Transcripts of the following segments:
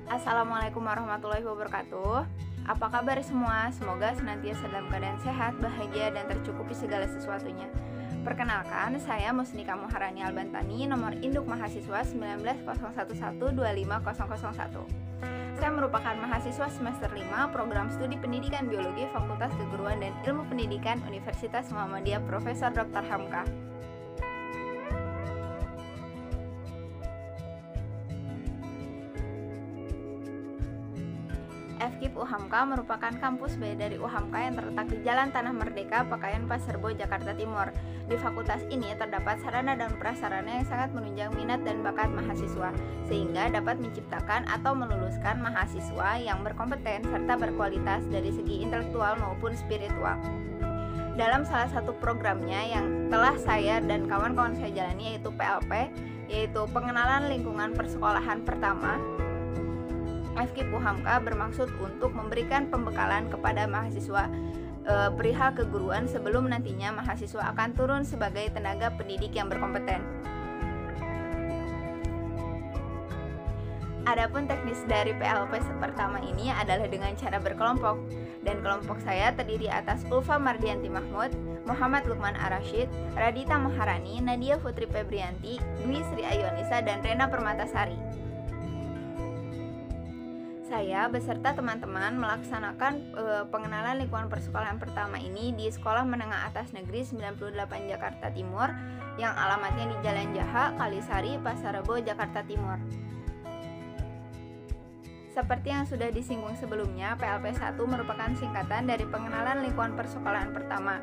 Assalamualaikum warahmatullahi wabarakatuh. Apa kabar semua? Semoga senantiasa dalam keadaan sehat, bahagia, dan tercukupi segala sesuatunya. Perkenalkan, saya Musnika Muharani Albantani, nomor induk mahasiswa 19011250001. Saya merupakan mahasiswa semester 5 program studi pendidikan biologi Fakultas Keguruan dan Ilmu Pendidikan Universitas Muhammadiyah Profesor Dr. Hamka. FKIP UHAMKA merupakan kampus B dari UHAMKA yang terletak di Jalan Tanah Merdeka, Pakayan Pasar Rebo, Jakarta Timur. Di fakultas ini terdapat sarana dan prasarana yang sangat menunjang minat dan bakat mahasiswa, sehingga dapat menciptakan atau meluluskan mahasiswa yang berkompeten serta berkualitas dari segi intelektual maupun spiritual. Dalam salah satu programnya yang telah saya dan kawan-kawan saya jalani yaitu PLP, yaitu Pengenalan Lingkungan Persekolahan Pertama, FKIP UHAMKA bermaksud untuk memberikan pembekalan kepada mahasiswa perihal keguruan sebelum nantinya mahasiswa akan turun sebagai tenaga pendidik yang berkompeten. Adapun teknis dari PLP pertama ini adalah dengan cara berkelompok, dan kelompok saya terdiri atas Ulfa Mardianti Mahmud, Muhammad Lukman Arashid, Radita Maharani, Nadia Putri Febrianti, Dwi Sri Ayuanisa, dan Rena Permatasari. Saya beserta teman-teman melaksanakan pengenalan lingkungan persekolahan pertama ini di Sekolah Menengah Atas Negeri 98 Jakarta Timur yang alamatnya di Jalan Jaha, Kalisari, Pasar Rebo, Jakarta Timur. Seperti yang sudah disinggung sebelumnya, PLP 1 merupakan singkatan dari pengenalan lingkungan persekolahan pertama,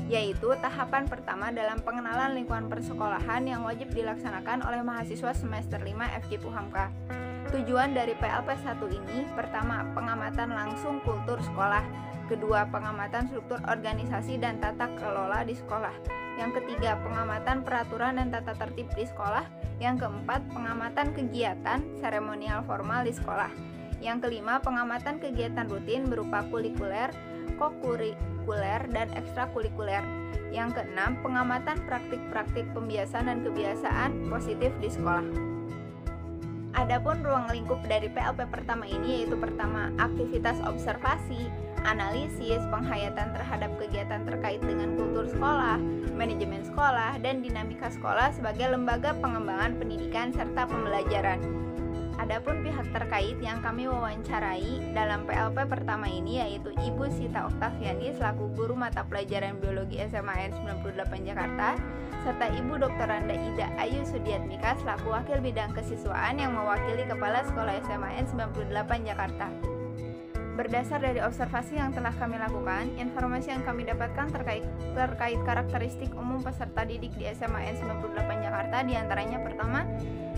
yaitu tahapan pertama dalam pengenalan lingkungan persekolahan yang wajib dilaksanakan oleh mahasiswa semester 5 FKIP UHAMKA. Tujuan dari PLP 1 ini, pertama, pengamatan langsung kultur sekolah, kedua, pengamatan struktur organisasi dan tata kelola di sekolah, yang ketiga, pengamatan peraturan dan tata tertib di sekolah, yang keempat, pengamatan kegiatan seremonial formal di sekolah, yang kelima, pengamatan kegiatan rutin berupa kurikuler, kokurikuler, dan ekstrakurikuler, yang keenam, pengamatan praktik-praktik pembiasaan dan kebiasaan positif di sekolah. Adapun ruang lingkup dari PLP pertama ini yaitu pertama, aktivitas observasi, analisis, penghayatan terhadap kegiatan terkait dengan kultur sekolah, manajemen sekolah, dan dinamika sekolah sebagai lembaga pengembangan pendidikan serta pembelajaran. Adapun pihak terkait yang kami wawancarai dalam PLP pertama ini yaitu Ibu Sita Oktaviani selaku guru mata pelajaran biologi SMAN 98 Jakarta, serta Ibu Dr. Randa Ida Ayu Sudiatmika selaku wakil bidang kesiswaan yang mewakili Kepala Sekolah SMAN 98 Jakarta. Berdasar dari observasi yang telah kami lakukan, informasi yang kami dapatkan terkait karakteristik umum peserta didik di SMAN 98 Jakarta diantaranya pertama,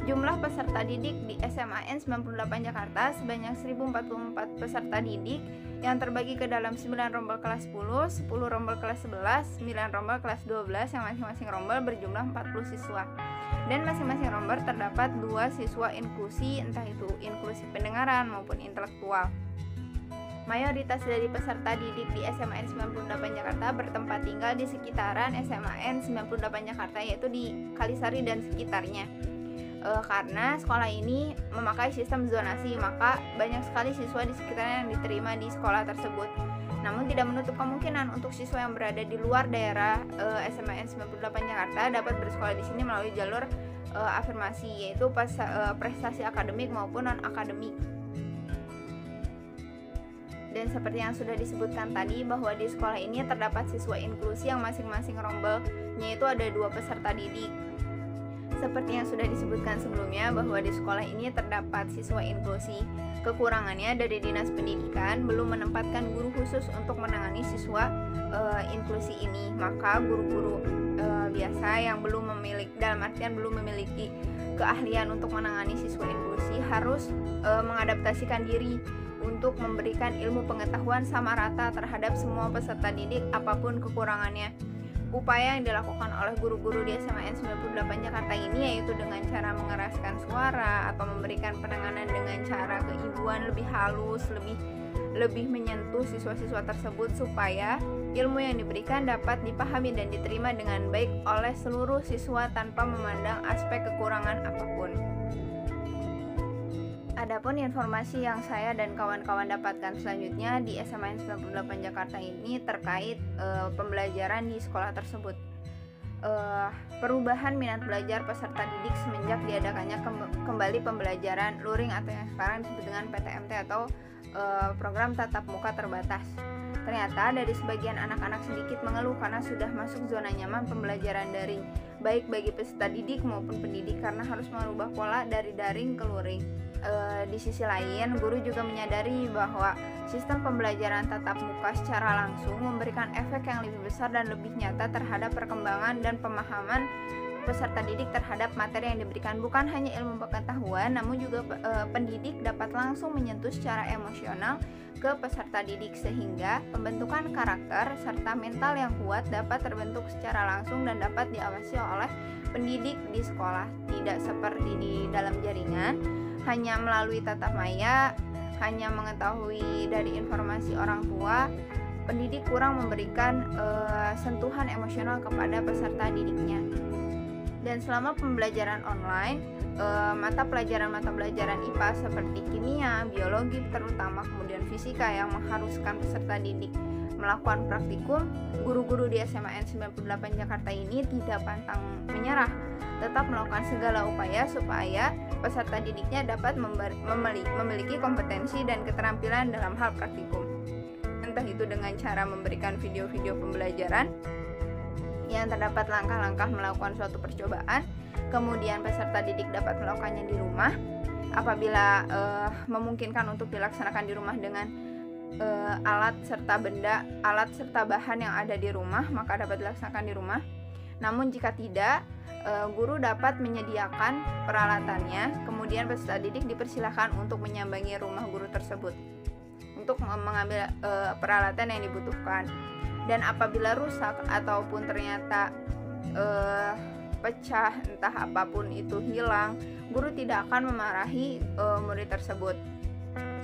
jumlah peserta didik di SMAN 98 Jakarta sebanyak 1044 peserta didik yang terbagi ke dalam 9 rombel kelas 10, 10 rombel kelas 11, 9 rombel kelas 12 yang masing-masing rombel berjumlah 40 siswa. Dan masing-masing rombel terdapat 2 siswa inklusi, entah itu inklusi pendengaran maupun intelektual. Mayoritas dari peserta didik di SMAN 98 Jakarta bertempat tinggal di sekitaran SMAN 98 Jakarta, yaitu di Kalisari dan sekitarnya. Karena sekolah ini memakai sistem zonasi, maka banyak sekali siswa di sekitarnya yang diterima di sekolah tersebut. Namun tidak menutup kemungkinan untuk siswa yang berada di luar daerah SMAN 98 Jakarta dapat bersekolah di sini melalui jalur afirmasi, yaitu prestasi akademik maupun non-akademik. Dan seperti yang sudah disebutkan tadi bahwa di sekolah ini terdapat siswa inklusi yang masing-masing rombelnya itu ada 2 peserta didik. Seperti yang sudah disebutkan sebelumnya bahwa di sekolah ini terdapat siswa inklusi. Kekurangannya dari Dinas Pendidikan belum menempatkan guru khusus untuk menangani siswa inklusi ini. Maka guru-guru biasa yang belum memiliki keahlian untuk menangani siswa inklusi harus mengadaptasikan diri untuk memberikan ilmu pengetahuan sama rata terhadap semua peserta didik apapun kekurangannya. Upaya yang dilakukan oleh guru-guru di SMAN 98 Jakarta ini yaitu dengan cara mengeraskan suara atau memberikan penanganan dengan cara keibuan lebih halus, lebih menyentuh siswa-siswa tersebut supaya ilmu yang diberikan dapat dipahami dan diterima dengan baik oleh seluruh siswa tanpa memandang aspek kekurangan apapun. Adapun informasi yang saya dan kawan-kawan dapatkan selanjutnya di SMAN 98 Jakarta ini terkait pembelajaran di sekolah tersebut. Perubahan minat belajar peserta didik semenjak diadakannya kembali pembelajaran luring atau yang sekarang disebut dengan PTMT atau program tatap muka terbatas. Ternyata dari sebagian anak-anak sedikit mengeluh karena sudah masuk zona nyaman pembelajaran daring, baik bagi peserta didik maupun pendidik karena harus merubah pola dari daring ke luring. Di sisi lain, guru juga menyadari bahwa sistem pembelajaran tatap muka secara langsung memberikan efek yang lebih besar dan lebih nyata terhadap perkembangan dan pemahaman peserta didik terhadap materi yang diberikan. Bukan hanya ilmu pengetahuan, namun juga pendidik dapat langsung menyentuh secara emosional ke peserta didik sehingga pembentukan karakter serta mental yang kuat dapat terbentuk secara langsung dan dapat diawasi oleh pendidik di sekolah, tidak seperti di dalam jaringan hanya melalui tatap maya, hanya mengetahui dari informasi orang tua. Pendidik kurang memberikan sentuhan emosional kepada peserta didiknya. Dan selama pembelajaran online, mata pelajaran IPA seperti kimia, biologi terutama, kemudian fisika yang mengharuskan peserta didik melakukan praktikum, guru-guru di SMAN 98 Jakarta ini tidak pantang menyerah, tetap melakukan segala upaya supaya peserta didiknya dapat memiliki kompetensi dan keterampilan dalam hal praktikum. Entah itu dengan cara memberikan video-video pembelajaran yang terdapat langkah-langkah melakukan suatu percobaan, kemudian peserta didik dapat melakukannya di rumah. Apabila memungkinkan untuk dilaksanakan di rumah dengan alat serta bahan yang ada di rumah, maka dapat dilaksanakan di rumah. Namun jika tidak, guru dapat menyediakan peralatannya, kemudian peserta didik dipersilakan untuk menyambangi rumah guru tersebut untuk mengambil peralatan yang dibutuhkan. Dan apabila rusak ataupun ternyata pecah, entah apapun itu hilang, guru tidak akan memarahi murid tersebut.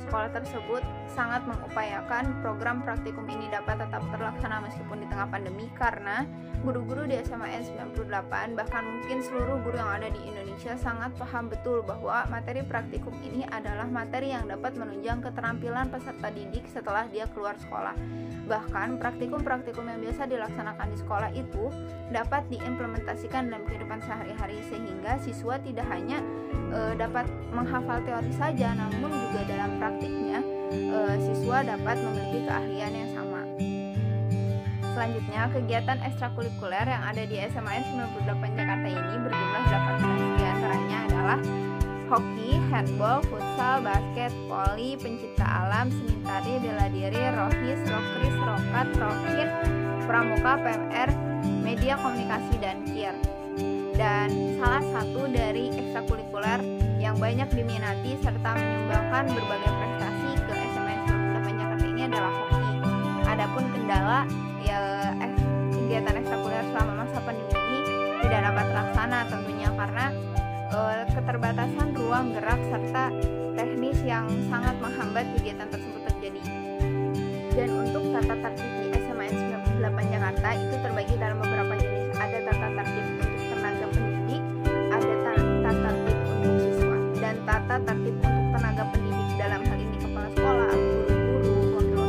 Sekolah tersebut sangat mengupayakan program praktikum ini dapat tetap terlaksana meskipun di tengah pandemi, karena guru-guru di SMAN 98 bahkan mungkin seluruh guru yang ada di Indonesia sangat paham betul bahwa materi praktikum ini adalah materi yang dapat menunjang keterampilan peserta didik setelah dia keluar sekolah. Bahkan praktikum-praktikum yang biasa dilaksanakan di sekolah itu dapat diimplementasikan dalam kehidupan sehari-hari sehingga siswa tidak hanya dapat menghafal teori saja, namun juga dalam praktiknya siswa dapat memiliki keahlian yang sama. Selanjutnya, kegiatan ekstrakurikuler yang ada di SMAN 98 Jakarta ini berjumlah 18. Di antaranya adalah hoki, handball, futsal, basket, voli, pencipta alam, seni tari, bela diri, rohis, rokris, rokat, rokin, pramuka, PMR, media komunikasi, dan kir. Dan salah satu dari ekstrakurikuler yang banyak diminati serta menyumbangkan berbagai prestasi ke SMAN 98 Jakarta ini adalah hoki. Adapun kendala kegiatan ekstrakurikuler selama masa pandemi ini tidak dapat terlaksana tentunya karena keterbatasan ruang gerak serta teknis yang sangat menghambat kegiatan tersebut terjadi. Dan untuk tata tertib di SMAN 98 Jakarta itu terbagi dalam beberapa jenis. Ada tata tertib untuk tenaga pendidik, ada tata tertib untuk siswa, dan tata tertib untuk tenaga pendidik dalam hal ini kepala sekolah, guru-guru,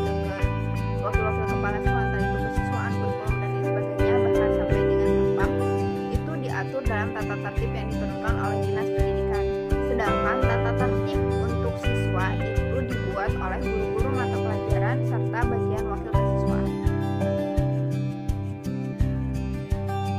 wakil-wakil kepala sekolah, entah itu kesiswaan, kurikulum, dan lain sebagainya, bahkan sampai dengan sampah, itu diatur dalam tata tertib yang diturunkan oleh Dinas Pendidikan. Sedangkan tata tertib untuk siswa itu dibuat oleh guru-guru mata pelajaran serta bagian wakil kesiswaan.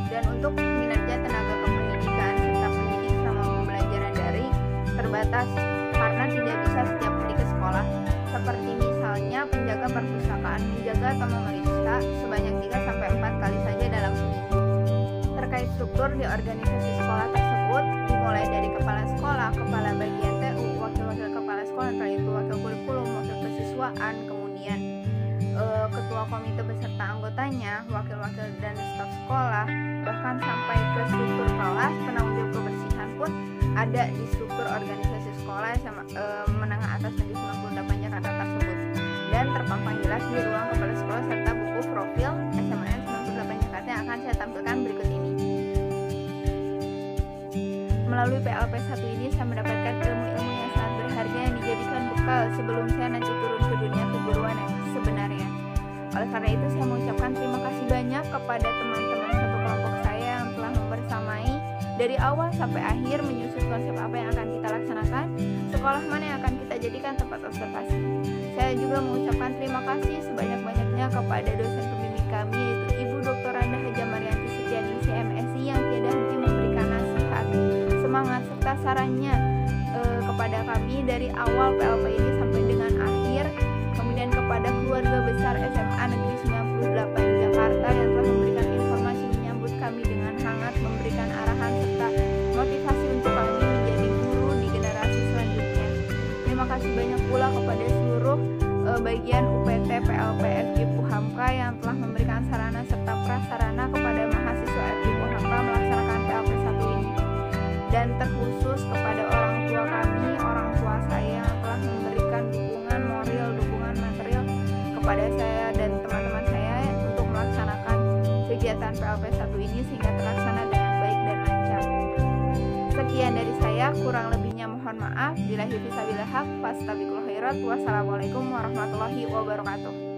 Dan untuk kinerja tenaga kependidikan serta pendidik selama pembelajaran daring terbatas karena tidak bisa setiap hari ke sekolah, seperti misalnya penjaga perpustakaan menjaga atau memeriksa sebanyak 3-4 kali saja dalam seminggu. Terkait struktur di organisasi sekolah tersebut, dimulai dari kepala sekolah, kepala bagian TU, wakil-wakil kepala sekolah, entah itu wakil kurikulum, wakil kesiswaan, kemudian ketua komite beserta anggotanya, wakil-wakil dan staf sekolah, bahkan sampai ke struktur kelas, penanggung jawab kebersihan pun ada di struktur organisasi sekolah menengah atas negeri 98 Jakarta tersebut. Dan terpampang jelas di ruang kepala sekolah serta buku profil SMAN 98 Jakarta yang akan saya tampilkan berikut ini. Melalui PLP 1 ini saya mendapatkan ilmu-ilmu yang sangat berharga bekal sebelum saya nanti turun ke dunia keguruan yang sebenarnya. Oleh karena itu saya mengucapkan terima kasih banyak kepada teman-teman satu kelompok saya yang telah membersamai dari awal sampai akhir menyusun konsep apa yang akan kita laksanakan, sekolah mana yang akan kita jadikan tempat observasi. Saya juga mengucapkan terima kasih sebanyak-banyaknya kepada dosen pembimbing kami, yaitu Ibu Dr. Randa Haja Marianti Setianingsih MSI, yang tiada henti memberikan nasihat, semangat, serta sarannya kepada kami dari awal PLP ini sampai dengan akhir. Kemudian kepada keluarga besar SMA Negeri 98 Jakarta yang telah memberikan informasi, menyambut kami dengan hangat, memberikan arahan serta motivasi untuk kami menjadi guru di generasi selanjutnya. Terima kasih banyak pula kepada seluruh bagian UPT PLP FKIP UHAMKA yang telah memberikan sarana serta prasarana kepada mahasiswa FKIP UHAMKA melaksanakan PLP 1 ini. Dan terkhusus kepada orang tua kami, orang tua saya yang telah memberikan dukungan moral, dukungan material kepada saya dan teman-teman saya untuk melaksanakan kegiatan PLP 1 ini sehingga terlaksana dengan baik dan lancar. Sekian dari saya, kurang lebihnya mohon maaf. Billahi fisabilillah haq, fastabiqul khairat. Wassalamualaikum warahmatullahi wabarakatuh.